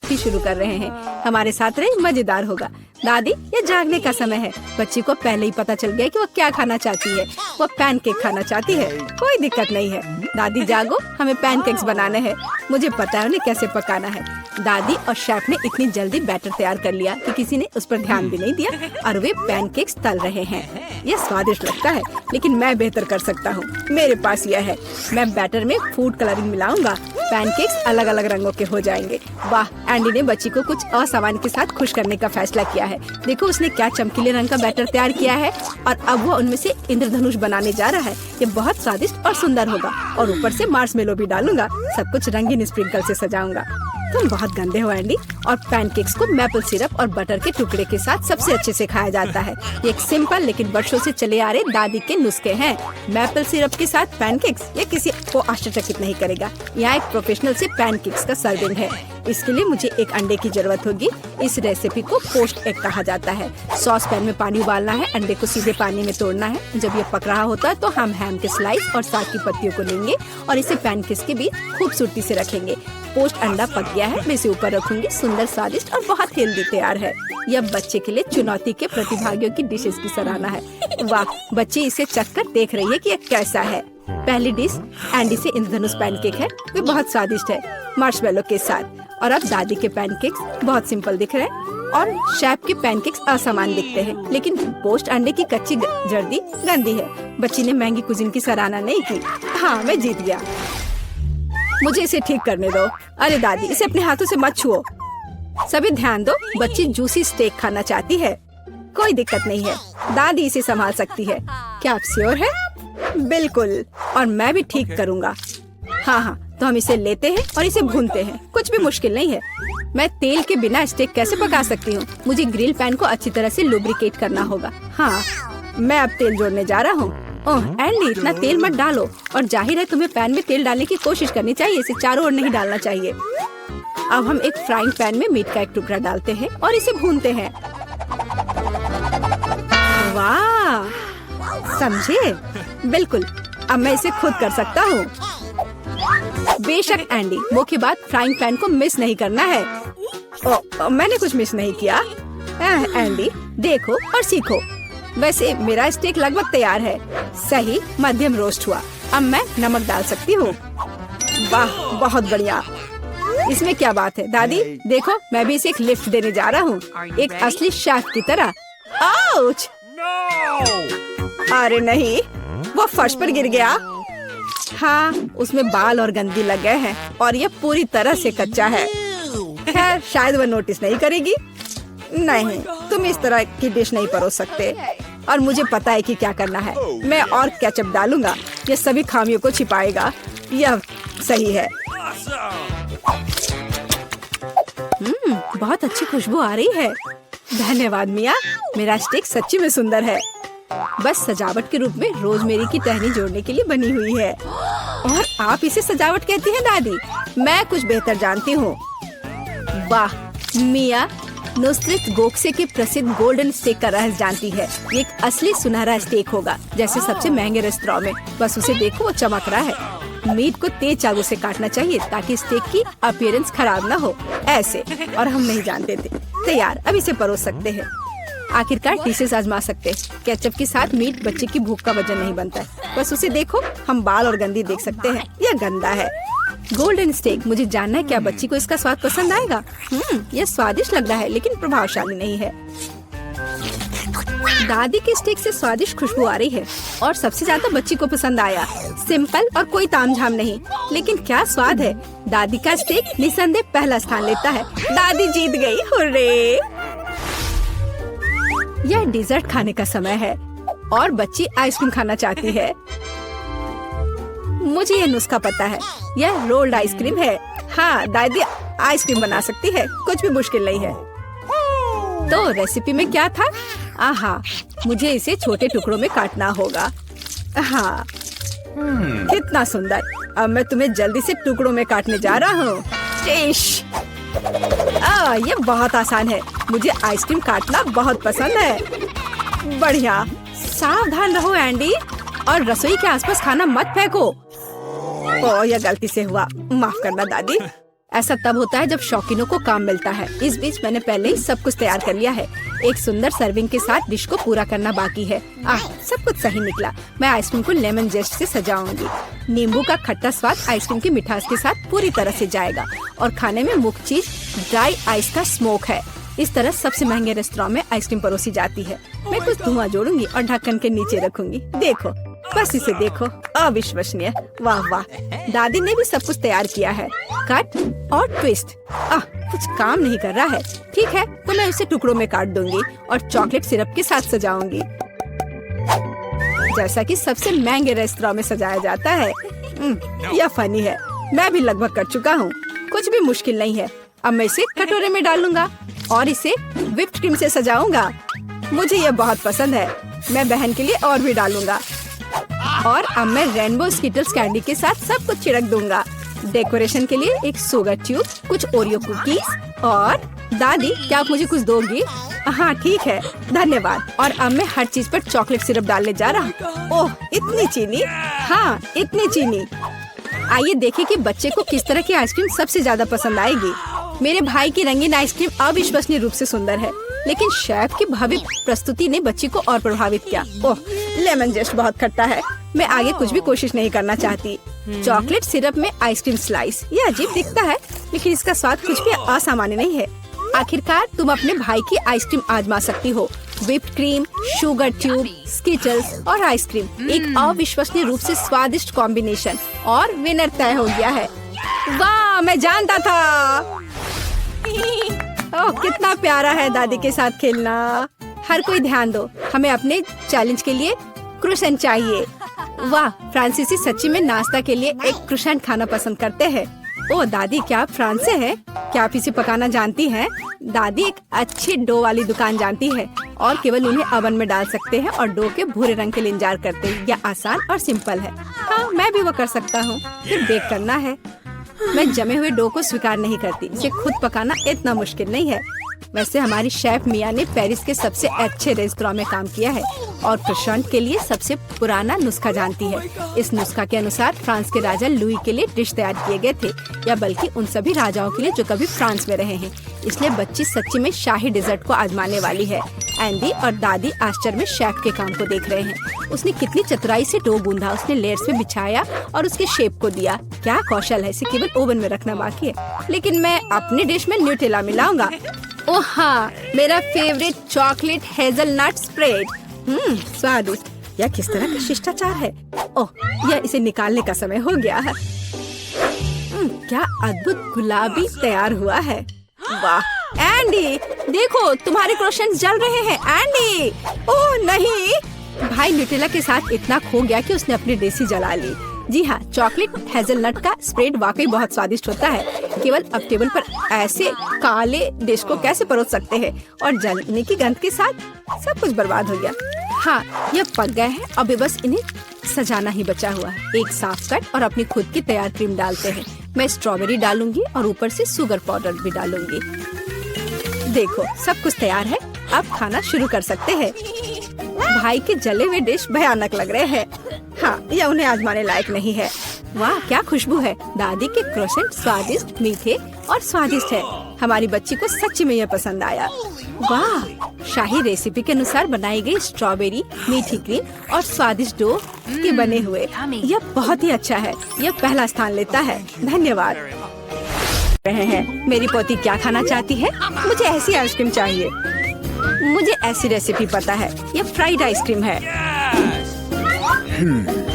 मस्ती शुरू कर रहे हैं। हमारे साथ रहे, मजेदार होगा। दादी, ये जागने का समय है। बच्ची को पहले ही पता चल गया कि वो क्या खाना चाहती है। वो पैनकेक खाना चाहती है। कोई दिक्कत नहीं है। दादी जागो, हमें पैनकेक्स बनाने हैं। मुझे पता है उन्हें कैसे पकाना है। दादी और शेफ ने इतनी जल्दी बैटर तैयार कर लिया कि किसी ने उस पर ध्यान भी नहीं दिया और वे पैनकेक्स तल रहे हैं। यह स्वादिष्ट लगता है, लेकिन मैं बेहतर कर सकता हूँ। मेरे पास यह है। मैं बैटर में फूड कलरिंग मिलाऊंगा। पैनकेक्स अलग अलग रंगों के हो जाएंगे। वाह, एंडी ने बच्ची को कुछ असामान्य के साथ खुश करने का फैसला किया है। देखो उसने क्या चमकीले रंग का बैटर तैयार किया है और अब वो उनमें से इंद्रधनुष बनाने जा रहा है। ये बहुत स्वादिष्ट और सुंदर होगा और ऊपर से मार्शमेलो भी डालूंगा। सब कुछ रंगीन स्प्रिंकल से सजाऊंगा। तुम बहुत गंदे हो एंडी। और पैनकेक्स को मैपल सिरप और बटर के टुकड़े के साथ सबसे अच्छे से खाया जाता है। ये एक सिंपल लेकिन वर्षों से चले आ रहे दादी के नुस्खे हैं। मैपल सिरप के साथ पैनकेक्स, ये किसी को आश्चर्यचकित नहीं करेगा। यहाँ एक प्रोफेशनल से पैनकेक्स का सर्विंग है। इसके लिए मुझे एक अंडे की जरूरत होगी। इस रेसिपी को पोस्ट एग कहा जाता है। सॉस पैन में पानी उबालना है। अंडे को सीधे पानी में तोड़ना है। जब ये पक रहा होता है तो हम हैम के स्लाइस और साग की पत्तियों को लेंगे और इसे पैनकेक्स के बीच खूबसूरती से रखेंगे। पोस्ट अंडा पक गया है। मैं इसे ऊपर रखूंगी। सुंदर, स्वादिष्ट और बहुत हेल्दी तैयार है। यह बच्चे के लिए चुनौती के प्रतिभागियों की डिशेस की सराहना है। वाह, बच्ची इसे चखकर देख रही है कि यह कैसा है। पहली डिश एंडी से इंद्रधनुष पैनकेक है। वे बहुत स्वादिष्ट है मार्शमेलो के साथ। और अब दादी के पैनकेक्स बहुत सिंपल दिख रहे हैं और शेफ के पैनकेक्स असामान्य दिखते हैं। लेकिन पोस्ट अंडे की कच्ची जर्दी गंदी है। बच्ची ने महंगी कुजिन की सराहना नहीं की। हाँ, मैं जीत गया। मुझे इसे ठीक करने दो। अरे दादी, इसे अपने हाथों से मत छुओ। सभी ध्यान दो, बच्ची जूसी स्टेक खाना चाहती है। कोई दिक्कत नहीं है, दादी इसे संभाल सकती है। क्या आप श्योर है? बिल्कुल, और मैं भी ठीक करूँगा। हाँ, तो हम इसे लेते हैं और इसे भूनते हैं। कुछ भी मुश्किल नहीं है। मैं तेल के बिना स्टेक कैसे पका सकती हूँ? मुझे ग्रिल पैन को अच्छी तरह से लुब्रिकेट करना होगा। हाँ, मैं अब तेल जोड़ने जा रहा हूँ। ओह एंडी, इतना तेल मत डालो। और जाहिर है तुम्हें पैन में तेल डालने की कोशिश करनी चाहिए। इसे चारों ओर नहीं डालना चाहिए। अब हम एक फ्राइंग पैन में मीट का एक टुकड़ा डालते हैं और इसे भूनते हैं। वाह, समझे? बिल्कुल, अब मैं इसे खुद कर सकता हूँ। बेशक एंडी, मुख्य बात फ्राइंग पैन को मिस नहीं करना है। मैंने कुछ मिस नहीं किया। एंडी, देखो और सीखो। वैसे मेरा स्टेक लगभग तैयार है। सही, मध्यम रोस्ट हुआ। अब मैं नमक डाल सकती हूँ। वाह, बहुत बढ़िया। इसमें क्या बात है दादी? देखो, मैं भी इसे एक लिफ्ट देने जा रहा हूँ, एक असली शेफ की तरह। आउच! अरे नहीं, वो फर्श पर गिर गया। हाँ, उसमें बाल और गंदी लग गए हैं और ये पूरी तरह से कच्चा है। खैर, शायद वह नोटिस नहीं करेगी। नहीं, तुम इस तरह की डिश नहीं परोस सकते। और मुझे पता है कि क्या करना है। मैं और केचप डालूंगा। ये सभी खामियों को छिपाएगा। यह सही है। बहुत अच्छी खुशबू आ रही है। धन्यवाद मिया, मेरा स्टेक सच्ची में सुंदर है। बस सजावट के रूप में रोजमेरी की टहनी जोड़ने के लिए बनी हुई है। और आप इसे सजावट कहती हैं दादी? मैं कुछ बेहतर जानती हूँ। वाह, मिया नुसरत गोखसे के प्रसिद्ध गोल्डन स्टेक का रहस्य जानती है। ये एक असली सुनहरा स्टेक होगा, जैसे सबसे महंगे रेस्तरां में। बस उसे देखो, वो चमक रहा है। मीट को तेज चाकू से काटना चाहिए ताकि स्टेक की अपीयरेंस खराब न हो। ऐसे, और हम नहीं जानते थे। तैयार, अब इसे परोस सकते हैं। आखिरकार डिशेस आजमा सकते हैं। केचप के साथ मीट बच्चे की भूख का वजन नहीं बनता है। बस उसे देखो, हम बाल और गंदी देख सकते हैं। यह गंदा है। गोल्डन स्टेक, मुझे जानना है क्या बच्ची को इसका स्वाद पसंद आएगा। यह स्वादिष्ट लग रहा है लेकिन प्रभावशाली नहीं है। दादी के स्टेक से स्वादिष्ट खुशबू आ रही है और सबसे ज्यादा बच्ची को पसंद आया। सिंपल और कोई तामझाम नहीं, लेकिन क्या स्वाद है। दादी का स्टेक निसंदेह पहला स्थान लेता है। दादी जीत गई, हुर्रे! यह डिजर्ट खाने का समय है और बच्ची आइसक्रीम खाना चाहती है। मुझे यह नुस्खा पता है। यह रोल्ड आइसक्रीम है। हाँ, दादी आइसक्रीम बना सकती है। कुछ भी मुश्किल नहीं है। तो रेसिपी में क्या था? आहा, मुझे इसे छोटे टुकड़ों में काटना होगा। हाँ, कितना सुंदर। अब मैं तुम्हें जल्दी से टुकड़ों में काटने जा रहा हूँ। ये बहुत आसान है। मुझे आइसक्रीम काटना बहुत पसंद है। बढ़िया। सावधान रहो एंडी, और रसोई के आसपास खाना मत फेंको। यह गलती से हुआ, माफ करना दादी। ऐसा तब होता है जब शौकीनों को काम मिलता है। इस बीच मैंने पहले ही सब कुछ तैयार कर लिया है। एक सुंदर सर्विंग के साथ डिश को पूरा करना बाकी है। सब कुछ सही निकला। मैं आइसक्रीम को लेमन जेस्ट से सजाऊंगी। नींबू का खट्टा स्वाद आइसक्रीम की मिठास के साथ पूरी तरह से जाएगा और खाने में मुख्य चीज ड्राई आइस का स्मोक है। इस तरह सबसे महंगे रेस्टोरेंट में आइसक्रीम परोसी जाती है। मैं कुछ धुआं जोड़ूंगी और ढक्कन के नीचे रखूंगी। देखो, बस इसे देखो, अविश्वसनीय। वाह वाह, दादी ने भी सब कुछ तैयार किया है। कट और ट्विस्ट। कुछ काम नहीं कर रहा है। ठीक है, तो मैं उसे टुकड़ों में काट दूंगी और चॉकलेट सिरप के साथ सजाऊंगी, जैसा कि सबसे महंगे रेस्टोरेंट में सजाया जाता है। यह फनी है। मैं भी लगभग कर चुका हूँ। कुछ भी मुश्किल नहीं है। अब मैं इसे कटोरे में डालूंगा और इसे व्हिप्ड क्रीम से सजाऊंगा। मुझे यह बहुत पसंद है। मैं बहन के लिए और भी डालूंगा। और अब मैं रेनबो स्किटल्स कैंडी के साथ सब कुछ छिड़क दूंगा। डेकोरेशन के लिए एक शुगर ट्यूब, कुछ ओरियो कुकीज और दादी, क्या आप मुझे कुछ दोगी? हाँ ठीक है, धन्यवाद। और अब मैं हर चीज पर चॉकलेट सिरप डालने जा रहा हूँ। ओह, इतनी चीनी। हाँ, इतनी चीनी। आइए देखें कि बच्चे को किस तरह की आइसक्रीम सबसे ज्यादा पसंद आएगी। मेरे भाई की रंगीन आइसक्रीम अविश्वसनीय रूप से सुंदर है, लेकिन शेफ की भव्य प्रस्तुति ने बच्ची को और प्रभावित किया। ओह, लेमन जेस्ट बहुत खट्टा है। मैं आगे कुछ भी कोशिश नहीं करना चाहती। चॉकलेट सिरप में आइसक्रीम स्लाइस, ये अजीब दिखता है, लेकिन इसका स्वाद कुछ भी असामान्य नहीं है। आखिरकार तुम अपने भाई की आइसक्रीम आजमा सकती हो। Whipped cream, sugar tube, Skittles और आइसक्रीम, एक अविश्वसनीय रूप से स्वादिष्ट कॉम्बिनेशन। और विनर तय हो गया है। वाह, मैं जानता था। ओह, कितना प्यारा है दादी के साथ खेलना। हर कोई ध्यान दो, हमें अपने चैलेंज के लिए क्रोसेंट चाहिए। वाह, फ्रांसीसी सच्ची में नाश्ता के लिए एक क्रोसेंट खाना पसंद करते हैं। ओह दादी, क्या आप फ्रांस से हैं? क्या आप इसे पकाना जानती हैं? दादी एक अच्छी डो वाली दुकान जानती है और केवल उन्हें ओवन में डाल सकते हैं और डो के भूरे रंग के लिए इंतजार करते हैं। यह आसान और सिंपल है। हाँ, मैं भी वो कर सकता हूँ। फिर बेक करना है। मैं जमे हुए डो को स्वीकार नहीं करती। इसे खुद पकाना इतना मुश्किल नहीं है। वैसे हमारी शेफ मिया ने पेरिस के सबसे अच्छे रेस्टोरेंट में काम किया है और क्रोसेंट के लिए सबसे पुराना नुस्खा जानती है। इस नुस्खा के अनुसार फ्रांस के राजा लुई के लिए डिश तैयार किए गए थे, या बल्कि उन सभी राजाओं के लिए जो कभी फ्रांस में रहे हैं। इसलिए बच्ची सच्ची में शाही डिजर्ट को आजमाने वाली है। एंडी और दादी आश्चर्य में शेफ के काम को देख रहे हैं। उसने कितनी चतुराई से डो गूंधा, उसने लेयर्स में बिछाया और उसके शेप को दिया। क्या कौशल है, इसे केवल ओवन में रखना बाकी है। लेकिन मैं अपनी डिश में न्यूटेला मिलाऊंगा। ओह हाँ, मेरा फेवरेट चॉकलेट हेजलनट स्प्रेड। स्वादिष्ट। यह किस तरह का शिष्टाचार है। ओह, यह इसे निकालने का समय हो गया है। क्या अद्भुत गुलाबी तैयार हुआ है। वाह एंडी, देखो तुम्हारे क्रोसेंट्स जल रहे हैं। एंडी, ओह नहीं। भाई न्यूटेला के साथ इतना खो गया कि उसने अपनी देसी जला ली। जी हाँ, चॉकलेट हेजलनट का स्प्रेड वाकई बहुत स्वादिष्ट होता है। केवल अब टेबल पर ऐसे काले डिश को कैसे परोस सकते हैं, और जलने की गंध के साथ सब कुछ बर्बाद हो गया। हाँ, यह पक गए हैं। अब बस इन्हें सजाना ही बचा हुआ है। एक साफ कट और अपनी खुद की तैयार क्रीम डालते हैं। मैं स्ट्रॉबेरी डालूंगी और ऊपर से शुगर पाउडर भी डालूंगी। देखो, सब कुछ तैयार है। अब खाना शुरू कर सकते हैं। भाई के जले हुए डिश भयानक लग रहे हैं। हाँ, यह उन्हें आजमाने लायक नहीं है। वाह, क्या खुशबू है। दादी के क्रोसेंट स्वादिष्ट, मीठे और स्वादिष्ट है। हमारी बच्ची को सच्ची में यह पसंद आया। वाह, शाही रेसिपी के अनुसार बनाई गई स्ट्रॉबेरी, मीठी क्रीम और स्वादिष्ट डो के बने हुए। यह बहुत ही अच्छा है। यह पहला स्थान लेता है। धन्यवाद। रहे हैं। मेरी पोती क्या खाना चाहती है? मुझे ऐसी आइसक्रीम चाहिए। मुझे ऐसी रेसिपी पता है। यह फ्राइड आइसक्रीम है।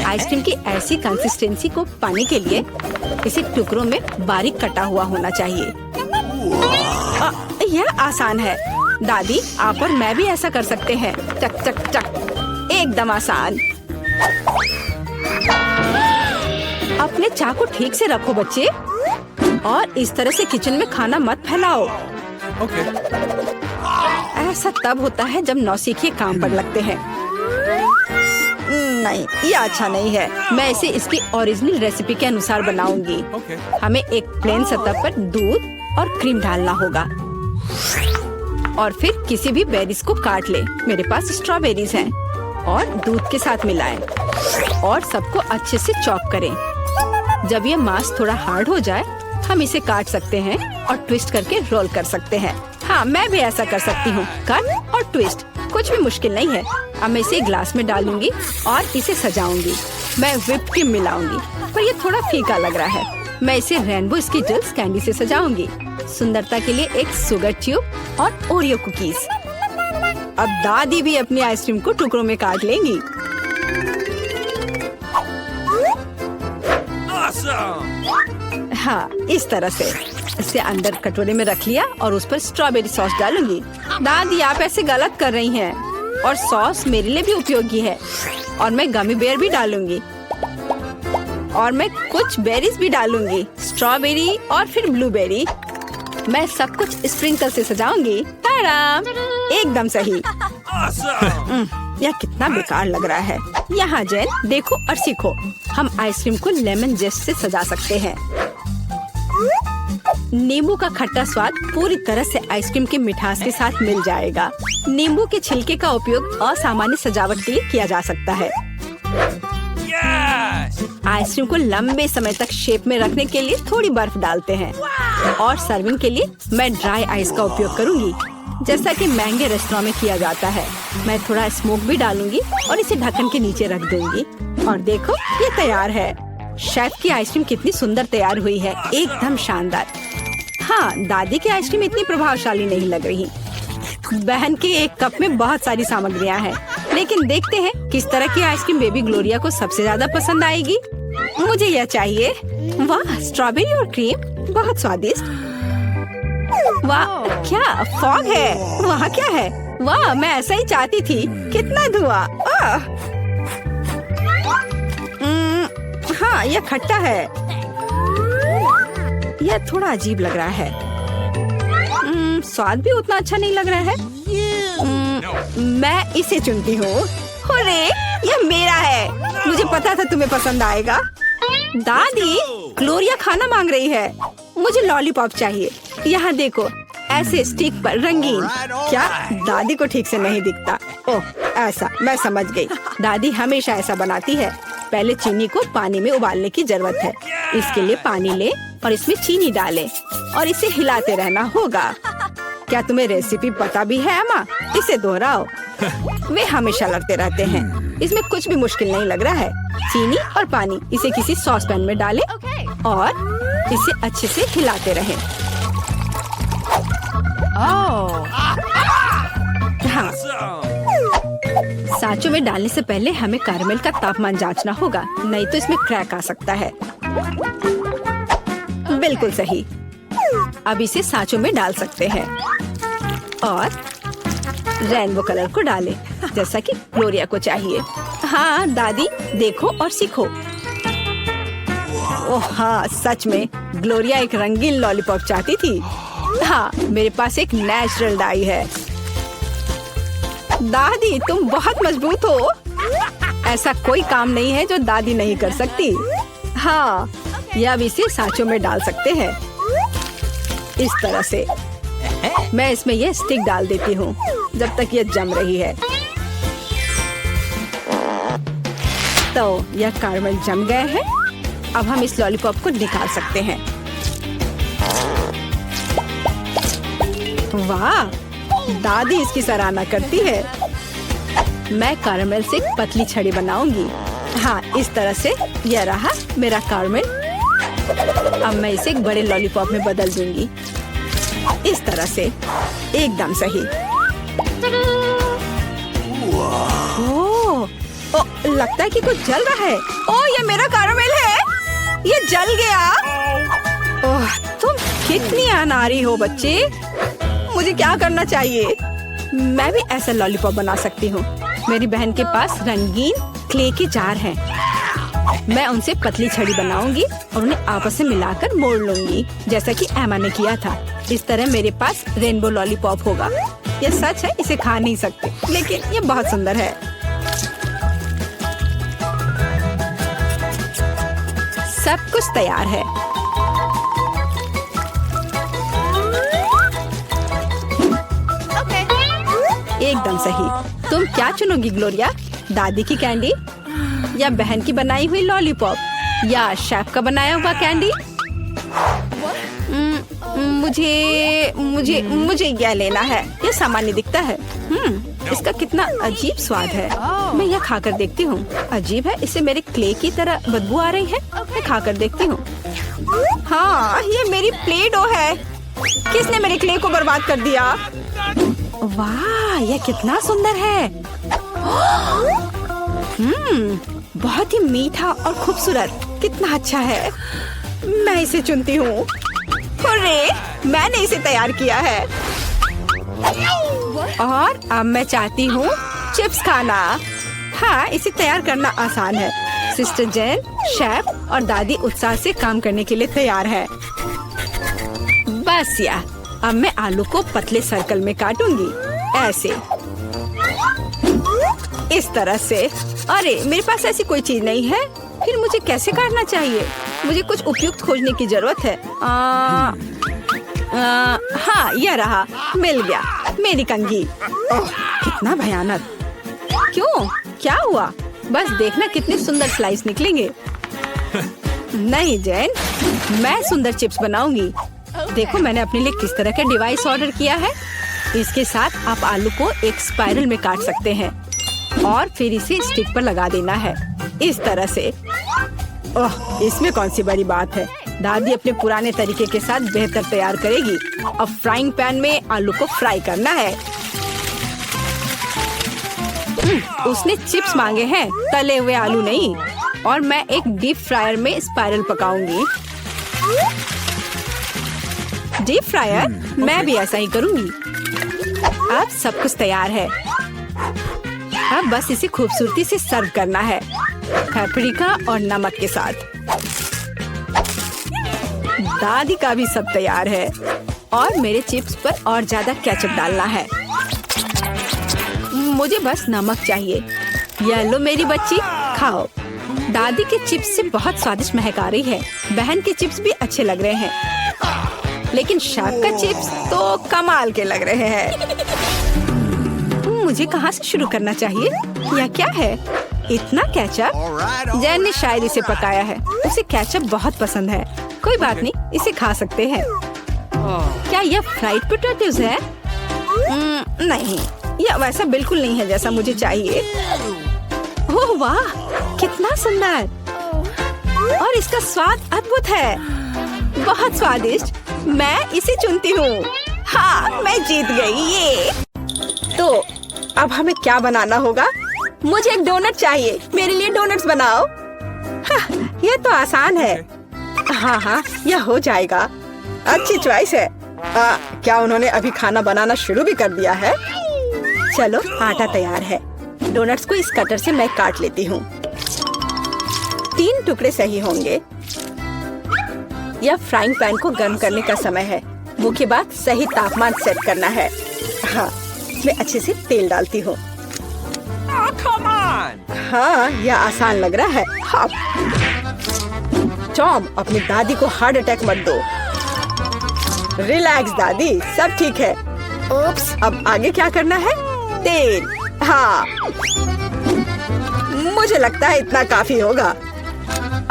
आइसक्रीम की ऐसी कंसिस्टेंसी को पाने के लिए इसे टुकड़ों में बारीक कटा हुआ होना चाहिए। यह आसान है। दादी, आप और मैं भी ऐसा कर सकते हैं। चक चक चक, एकदम आसान। अपने चाकू ठीक से रखो बच्चे, और इस तरह से किचन में खाना मत फैलाओ। ऐसा तब होता है जब नौसिखिए काम पर लगते हैं। नहीं, ये अच्छा नहीं है। मैं इसे इसकी ओरिजिनल रेसिपी के अनुसार बनाऊंगी। हमें एक प्लेन सतह पर दूध और क्रीम डालना होगा, और फिर किसी भी बेरीज को काट ले। मेरे पास स्ट्रॉबेरीज हैं, और दूध के साथ मिलाएं और सबको अच्छे से चॉप करें। जब ये मांस थोड़ा हार्ड हो जाए हम इसे काट सकते हैं और ट्विस्ट करके रोल कर सकते हैं। हाँ, मैं भी ऐसा कर सकती हूँ। कट और ट्विस्ट कुछ भी मुश्किल नहीं है। अब मैं इसे ग्लास में डालूंगी और इसे सजाऊंगी। मैं व्हिप क्रीम मिलाऊंगी, पर ये थोड़ा फीका लग रहा है। मैं इसे रेनबो स्किटल्स कैंडी से सजाऊंगी। सुंदरता के लिए एक शुगर ट्यूब और ओरियो कुकीज। अब दादी भी अपनी आइसक्रीम को टुकड़ों में काट लेंगी। हाँ, इस तरह से इसे अंदर कटोरे में रख लिया और उस पर स्ट्रॉबेरी सॉस डालूंगी। दादी, आप ऐसे गलत कर रही हैं। और सॉस मेरे लिए भी उपयोगी है। और मैं गमी बेयर भी डालूंगी और मैं कुछ बेरीज भी डालूंगी, स्ट्रॉबेरी और फिर ब्लूबेरी। मैं सब कुछ स्प्रिंकल से सजाऊंगी। आराम, एकदम सही। यह कितना बेकार लग रहा है। यहाँ जेन, देखो और सीखो। हम आइसक्रीम को लेमन जेस्ट से सजा सकते हैं। नींबू का खट्टा स्वाद पूरी तरह से आइसक्रीम की मिठास के साथ मिल जाएगा। नींबू के छिलके का उपयोग असामान्य सजावट के लिए किया जा सकता है। आइसक्रीम को लंबे समय तक शेप में रखने के लिए थोड़ी बर्फ डालते हैं। और सर्विंग के लिए मैं ड्राई आइस का उपयोग करूंगी, जैसा कि महंगे रेस्टोरेंट में किया जाता है। मैं थोड़ा स्मोक भी डालूंगी और इसे ढक्कन के नीचे रख दूंगी। और देखो, ये तैयार है। शेफ की आइसक्रीम कितनी सुंदर तैयार हुई है, एकदम शानदार। हाँ, दादी की आइसक्रीम इतनी प्रभावशाली नहीं लग रही। बहन के एक कप में बहुत सारी सामग्रियाँ हैं, लेकिन देखते हैं किस तरह की आइसक्रीम बेबी ग्लोरिया को सबसे ज्यादा पसंद आएगी। मुझे यह चाहिए। वाह, स्ट्रॉबेरी और क्रीम, बहुत स्वादिष्ट। वाह, क्या फॉग है? वहाँ क्या है? वाह, मैं ऐसा ही चाहती थी। कितना धुआं। हाँ, यह खट्टा है। यह थोड़ा अजीब लग रहा है। स्वाद भी उतना अच्छा नहीं लग रहा है। मैं इसे चुनती हूँ। अरे, यह मेरा है। मुझे पता था तुम्हें पसंद आएगा। दादी, ग्लोरिया खाना मांग रही है। मुझे लॉलीपॉप चाहिए। यहाँ देखो, ऐसे स्टिक पर रंगीन। क्या दादी को ठीक से नहीं दिखता? ओह, ऐसा, मैं समझ गई। दादी हमेशा ऐसा बनाती है। पहले चीनी को पानी में उबालने की जरूरत है। इसके लिए पानी ले और इसमें चीनी डालें और इसे हिलाते रहना होगा। क्या तुम्हें रेसिपी पता भी है अम्मा? इसे दोहराओ। वे हमेशा लड़ते रहते हैं। इसमें कुछ भी मुश्किल नहीं लग रहा है। चीनी और पानी, इसे किसी सॉस पैन में डालें और इसे अच्छे से हिलाते रहें। हाँ, सांचों में डालने से पहले हमें कैरमेल का तापमान जांचना होगा, नहीं तो इसमें क्रैक आ सकता है। बिल्कुल सही। अब इसे सांचों में डाल सकते हैं और रेनबो कलर को डालें, जैसा कि ग्लोरिया को चाहिए। हाँ दादी, देखो और सीखो। ओह हाँ, सच में ग्लोरिया एक रंगीन लॉलीपॉप चाहती थी। हाँ, मेरे पास एक नेचुरल डाई है। दादी, तुम बहुत मजबूत हो। ऐसा कोई काम नहीं है जो दादी नहीं कर सकती। हाँ, या अब इसे सांचों में डाल सकते हैं इस तरह से। मैं इसमें यह स्टिक डाल देती हूँ जब तक यह जम रही है। तो यह कैरमेल जम गए हैं। अब हम इस लॉलीपॉप को निकाल सकते हैं। वाह, दादी इसकी सराहना करती है। मैं कैरमेल से एक पतली छड़ी बनाऊंगी। हाँ, इस तरह से। यह रहा मेरा कैरमेल। अब मैं इसे एक बड़े लॉलीपॉप में बदल दूंगी, इस तरह से। एकदम सही। ओह, लगता है कि कुछ जल रहा है। ओह, ये मेरा कैरमेल है। ये जल गया। ओह, तुम कितनी अनाड़ी हो बच्चे। मुझे क्या करना चाहिए? मैं भी ऐसा लॉलीपॉप बना सकती हूँ। मेरी बहन के पास रंगीन क्ले के जार हैं। मैं उनसे पतली छड़ी बनाऊंगी और उन्हें आपस में मिलाकर मोड़ लूंगी, जैसा कि एमा ने किया था। इस तरह मेरे पास रेनबो लॉलीपॉप होगा। यह सच है, इसे खा नहीं सकते, लेकिन यह बहुत सुंदर है। सब कुछ तैयार है। एकदम सही। तुम क्या चुनोगी ग्लोरिया? दादी की कैंडी या बहन की बनाई हुई लॉलीपॉप या शेफ का बनाया हुआ कैंडी? मुझे मुझे मुझे यह लेना है। यह सामान्य दिखता है। इसका कितना अजीब स्वाद है। मैं यह खाकर देखती हूँ। अजीब है, इसे मेरे क्ले की तरह बदबू आ रही है। मैं खाकर देखती हूँ। हाँ, ये मेरी प्ले डो है। किसने मेरे क्ले को बर्बाद कर दिया? वाह, यह कितना सुंदर है। बहुत ही मीठा और खूबसूरत। कितना अच्छा है। मैं इसे चुनती हूँ। अरे, मैंने इसे तैयार किया है और अब मैं चाहती हूँ चिप्स खाना। हाँ, इसे तैयार करना आसान है। सिस्टर जेन, शेफ और दादी उत्साह से काम करने के लिए तैयार है। बस या, अब मैं आलू को पतले सर्कल में काटूंगी, ऐसे, इस तरह से। अरे, मेरे पास ऐसी कोई चीज नहीं है। फिर मुझे कैसे काटना चाहिए? मुझे कुछ उपयुक्त खोजने की जरूरत है। हाँ, यह रहा, मिल गया, मेरी कंघी। ओह, कितना भयानक। क्यों? क्या हुआ? बस देखना कितने सुंदर स्लाइस निकलेंगे। नहीं जेन, मैं सुंदर चिप्स बनाऊंगी। देखो मैंने अपने लिए किस तरह का डिवाइस ऑर्डर किया है। इसके साथ आप आलू को एक स्पाइरल में काट सकते हैं और फिर इसे स्टिक पर लगा देना है, इस तरह से। ओह, इसमें कौन सी बड़ी बात है। दादी अपने पुराने तरीके के साथ बेहतर तैयार करेगी। अब फ्राइंग पैन में आलू को फ्राई करना है। उसने चिप्स मांगे हैं, तले हुए आलू नहीं। और मैं एक डीप फ्रायर में स्पाइरल पकाऊंगी। Deep fryer? मैं भी ऐसा ही करूंगी। अब सब कुछ तैयार है। अब बस इसे खूबसूरती से सर्व करना है, पेपरिका और नमक के साथ। दादी का भी सब तैयार है और मेरे चिप्स पर और ज्यादा केचप डालना है। मुझे बस नमक चाहिए। ये लो मेरी बच्ची, खाओ। दादी के चिप्स से बहुत स्वादिष्ट महक आ रही है। बहन के चिप्स भी अच्छे लग रहे हैं, लेकिन शेफ का चिप्स तो कमाल के लग रहे हैं। मुझे कहाँ से शुरू करना चाहिए? यह क्या है? इतना केचप? जैन ने शायद इसे पकाया है। उसे केचप बहुत पसंद है। कोई बात नहीं, इसे खा सकते हैं। क्या यह फ्राइड पोटैटोज है? नहीं, यह वैसा बिल्कुल नहीं है जैसा मुझे चाहिए। ओह वाह, कितना सुंदर। और इसका स्वाद अद्भुत है, बहुत स्वादिष्ट। मैं इसे चुनती हूँ। हाँ, मैं जीत गई। ये तो अब हमें क्या बनाना होगा? मुझे एक डोनट चाहिए। मेरे लिए डोनट्स बनाओ। हाँ, यह तो आसान है। हाँ, यह हो जाएगा। अच्छी चॉइस है। क्या उन्होंने अभी खाना बनाना शुरू भी कर दिया है? चलो, आटा तैयार है। डोनट्स को इस कटर से मैं काट लेती हूँ। 3 टुकड़े सही होंगे। यह फ्राइंग पैन को गर्म करने का समय है। मुख्य बात सही तापमान सेट करना है। हाँ, मैं अच्छे से तेल डालती हूँ। हाँ, यह आसान लग रहा है। हाँ। टॉम, अपनी दादी को हार्ट अटैक मत दो। रिलैक्स दादी, सब ठीक है। ओप्स, अब आगे क्या करना है? तेल। हाँ, मुझे लगता है इतना काफी होगा।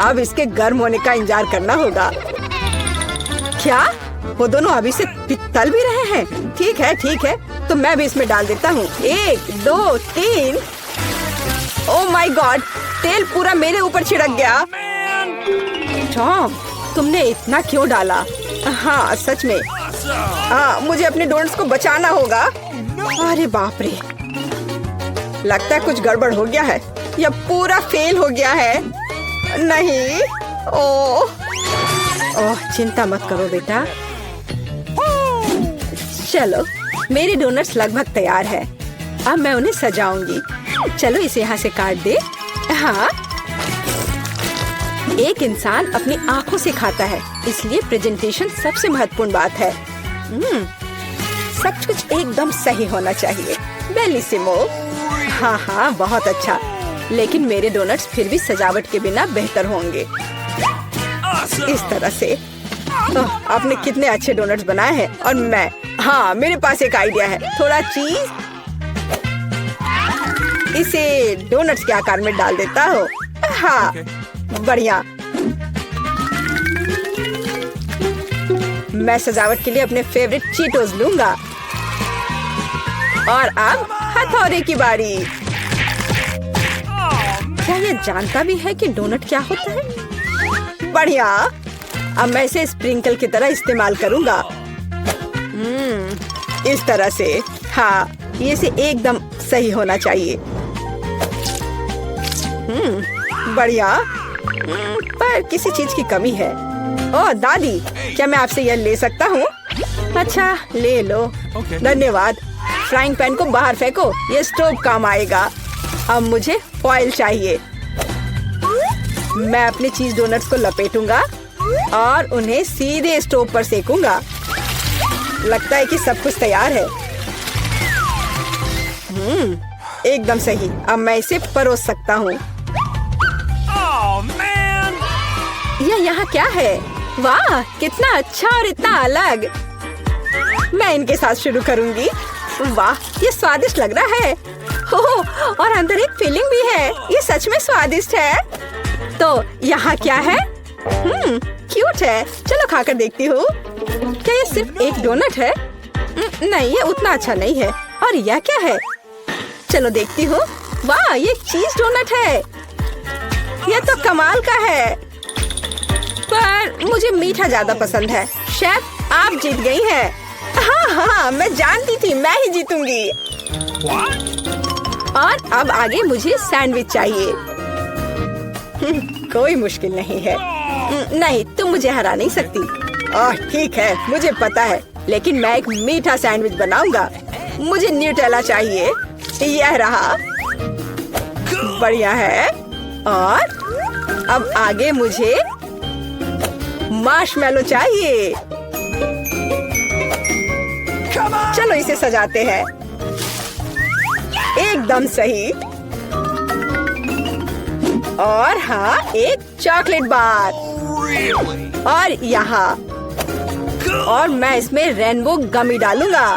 अब इसके गर्म होने का इंतजार करना होगा। क्या वो दोनों अभी से तल भी रहे हैं? ठीक है, तो मैं भी इसमें डाल देता हूँ। 1, 2, 3। ओह माय गॉड, तेल पूरा मेरे ऊपर छिड़क गया। टॉम, तुमने इतना क्यों डाला? हाँ, सच में। मुझे अपने डोनट्स को बचाना होगा। अरे बाप रे, लगता है कुछ गड़बड़ हो गया है। यह पूरा फेल हो गया है। नहीं, ओह, चिंता मत करो बेटा। चलो, मेरे डोनट्स लगभग तैयार है। अब मैं उन्हें सजाऊंगी। चलो, इसे यहाँ से काट दे। हाँ, एक इंसान अपनी आंखों से खाता है, इसलिए प्रेजेंटेशन सबसे महत्वपूर्ण बात है। सब कुछ एकदम सही होना चाहिए। बेलिसिमो। हाँ, बहुत अच्छा। लेकिन मेरे डोनट्स फिर भी सजावट के बिना बेहतर होंगे, इस तरह से। आपने कितने अच्छे डोनट्स बनाए हैं। और मैं, हाँ, मेरे पास एक आइडिया है। थोड़ा चीज इसे डोनट्स के आकार में डाल देता हूँ। हाँ, बढ़िया। मैं सजावट के लिए अपने फेवरेट चीटोस लूंगा। और अब हथौड़े की बारी। क्या ये जानता भी है कि डोनट क्या होता है? बढ़िया। अब मैं इसे स्प्रिंकल की तरह इस्तेमाल करूंगा। इस तरह से। हाँ, ये से एकदम सही होना चाहिए। बढ़िया। पर किसी चीज की कमी है। ओह दादी, क्या मैं आपसे यह ले सकता हूँ? अच्छा, ले लो। धन्यवाद। फ्राइंग पैन को बाहर फेंको, ये स्टोव काम आएगा। अब मुझे फॉइल चाहिए। मैं अपने चीज डोनट्स को लपेटूंगा और उन्हें सीधे स्टोव पर सेकूंगा। लगता है कि सब कुछ तैयार है। एकदम सही। अब मैं इसे परोस सकता हूँ। यह यहाँ क्या है? वाह, कितना अच्छा और इतना अलग। मैं इनके साथ शुरू करूंगी। वाह, ये स्वादिष्ट लग रहा है। ओह, और अंदर एक फिलिंग भी है। ये सच में स्वादिष्ट है। तो यहाँ क्या है? क्यूट है। चलो खाकर देखती हूँ। क्या ये सिर्फ एक डोनट है? नहीं, ये उतना अच्छा नहीं है। और यह क्या है? चलो देखती हूँ। वाह, ये चीज डोनट है। यह तो कमाल का है। पर मुझे मीठा ज्यादा पसंद है। शेफ, आप जीत गई हैं। हाँ हाँ, मैं जानती थी मैं ही जीतूंगी। और अब आगे मुझे सैंडविच चाहिए। कोई मुश्किल नहीं है। नहीं, तुम मुझे हरा नहीं सकती। ओह ठीक है, मुझे पता है, लेकिन मैं एक मीठा सैंडविच बनाऊंगा। मुझे न्यूटेला चाहिए। यह रहा। बढ़िया है। और अब आगे मुझे मार्शमैलो चाहिए। चलो इसे सजाते हैं। एकदम सही। और हाँ, एक चॉकलेट बार। और यहाँ। और मैं इसमें रेनबो गमी डालूंगा।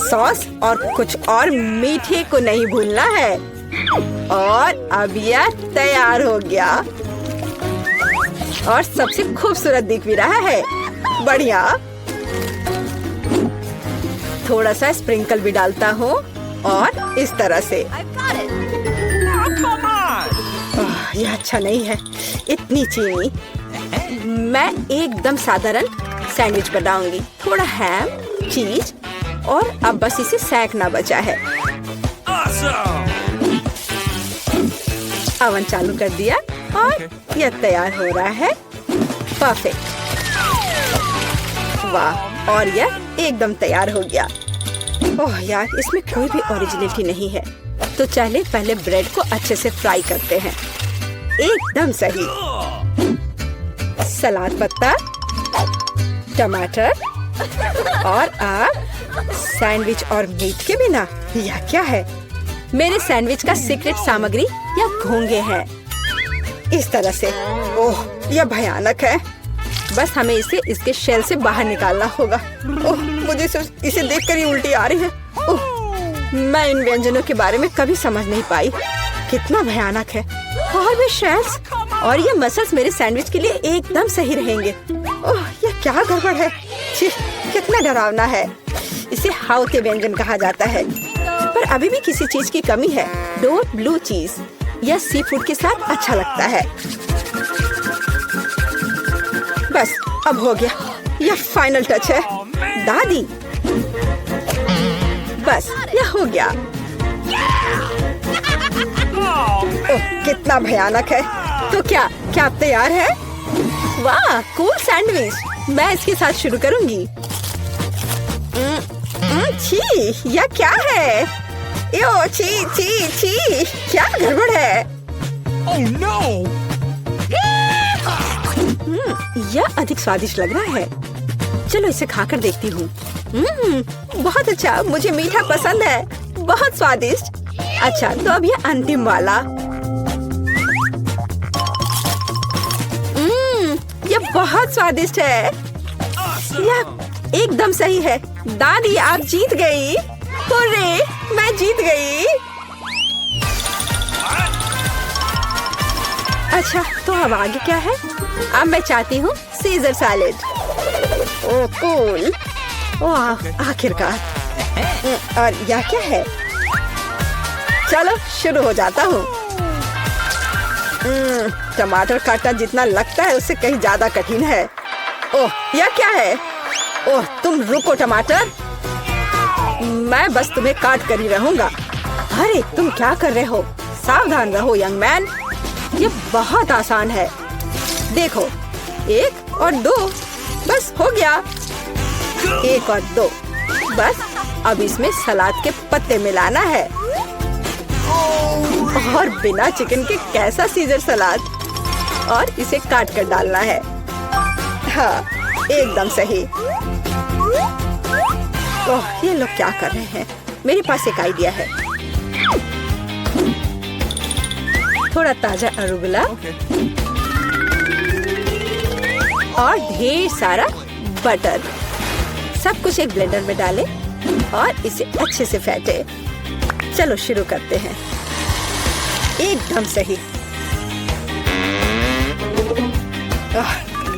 सॉस और कुछ और मीठे को नहीं भूलना है। और अब यह तैयार हो गया। और सबसे खूबसूरत दिख भी रहा है। बढ़िया। थोड़ा सा स्प्रिंकल भी डालता हूँ और इस तरह से। यह अच्छा नहीं है, इतनी चीनी। मैं एकदम साधारण सैंडविच बनाऊंगी। थोड़ा हैम, चीज और अब बस इसे सेकना बचा है। अवन चालू कर दिया और यह तैयार हो रहा है। परफेक्ट। वाह, और यह एकदम तैयार हो गया। ओह यार, इसमें कोई भी ओरिजिनलिटी नहीं है। तो चले पहले ब्रेड को अच्छे से फ्राई करते हैं। एकदम सही। सलाद पत्ता, टमाटर और आप सैंडविच और मीट के बिना यह क्या है? मेरे सैंडविच का सीक्रेट सामग्री या घोंगे हैं। इस तरह से। ओह, यह भयानक है। बस हमें इसे इसके शेल से बाहर निकालना होगा। ओह, मुझे इसे देखकर ही उल्टी आ रही है। ओह, मैं इन व्यंजनों के बारे में कभी समझ नहीं पाई। कितना भयानक है। और भी शेल्स और ये मसल्स मेरे सैंडविच के लिए एकदम सही रहेंगे। ओह, यह क्या गड़बड़ है। छी, कितना डरावना है। इसे हाउते व्यंजन कहा जाता है। पर अभी भी किसी चीज की कमी है। डोर ब्लू चीज। यह सी फूड के साथ अच्छा लगता है। बस अब हो गया। यह फाइनल टच है। दादी, बस यह हो गया। ओह, कितना भयानक है। तो क्या आप तैयार है? वाह, कूल सैंडविच। मैं इसके साथ शुरू करूंगी। छी, यह क्या है? यो, छी छी छी, क्या गड़बड़ है? Oh no! यह अधिक स्वादिष्ट लग रहा है। चलो इसे खाकर देखती हूँ। बहुत अच्छा, मुझे मीठा पसंद है। बहुत स्वादिष्ट। अच्छा, तो अब यह अंतिम वाला। यह बहुत स्वादिष्ट है। यह एकदम सही है। दादी, आप जीत गई। हुर्रे, मैं जीत गई। अच्छा, तो अब आगे क्या है? अब मैं चाहती हूँ सीजर सैलेड। ओह कूल। ओह आखिरकार। और यह क्या है? चलो शुरू हो जाता हूँ। टमाटर काटना जितना लगता है उससे कहीं ज्यादा कठिन है। ओह यह क्या है? ओह तुम रुको टमाटर, मैं बस तुम्हें काट कर ही रहूंगा। अरे तुम क्या कर रहे हो? सावधान रहो यंग मैन, ये बहुत आसान है। देखो 1 और 2, बस हो गया। 1 और 2, बस अब इसमें सलाद के पत्ते मिलाना है। और बिना चिकन के कैसा सीजर सलाद, और इसे काट कर डालना है। हाँ एकदम सही। ओह ये लोग क्या कर रहे हैं? मेरे पास एक आइडिया है। थोड़ा ताजा अरुगुला और ढेर सारा बटर, सब कुछ एक ब्लेंडर में डालें और इसे अच्छे से फेंटे। चलो शुरू करते हैं। एकदम सही।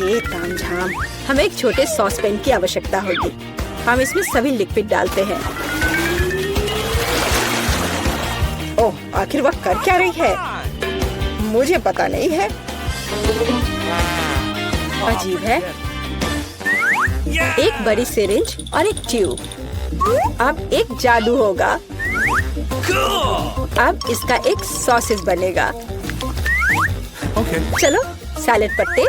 ये तामझाम। हमें एक छोटे सॉस पैन की आवश्यकता होगी। हम इसमें सभी लिक्विड डालते हैं। ओह आखिर वह कर क्या रही है? मुझे पता नहीं है। अजीब है। एक बड़ी सिरिंज और एक ट्यूब। अब एक जादू होगा। अब इसका एक सॉसेज बनेगा। चलो सैलेड पत्ते,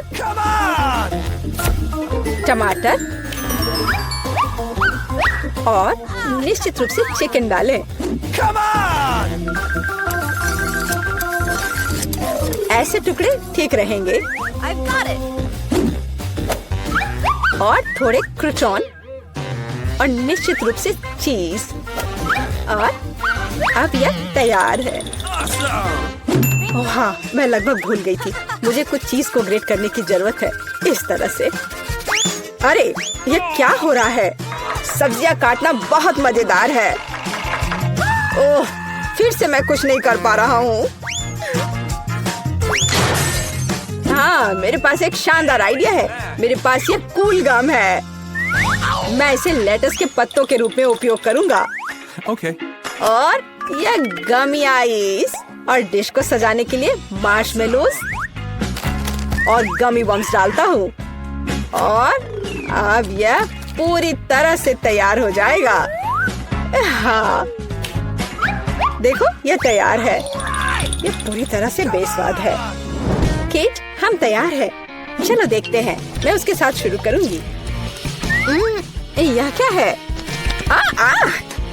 टमाटर और निश्चित रूप से चिकन डालें। ऐसे टुकड़े ठीक रहेंगे। और थोड़े क्रूटॉन और निश्चित रूप से चीज। और अब यह तैयार है। ओह हाँ, मैं लगभग भूल गई थी। मुझे कुछ चीज को ग्रेट करने की जरूरत है। इस तरह से। अरे ये क्या हो रहा है? सब्जियां काटना बहुत मजेदार है। ओह फिर से मैं कुछ नहीं कर पा रहा हूँ। हाँ मेरे पास एक शानदार आइडिया है। मेरे पास ये कूल गम है। मैं इसे लेटस के पत्तों के रूप में उपयोग करूंगा। और यह गमी आइस, और डिश को सजाने के लिए मार्शमेलोस और गमी बम्स डालता हूँ। और अब यह पूरी तरह से तैयार हो जाएगा। हाँ देखो यह तैयार है। यह पूरी तरह से बेस्वाद है। केट हम तैयार है। चलो देखते हैं। मैं उसके साथ शुरू करूंगी। यह क्या है?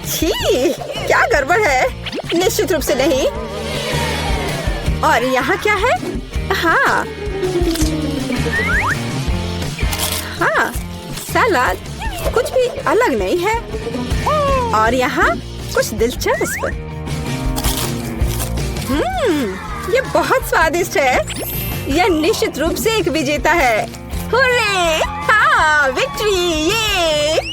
छी, क्या गड़बड़ है? निश्चित रूप से नहीं। और यहाँ क्या है? हाँ हाँ सलाद, कुछ भी अलग नहीं है। और यहाँ कुछ दिलचस्प। ये बहुत स्वादिष्ट है। यह निश्चित रूप से एक विजेता है। हुर्रे! हाँ विक्ट्री! ये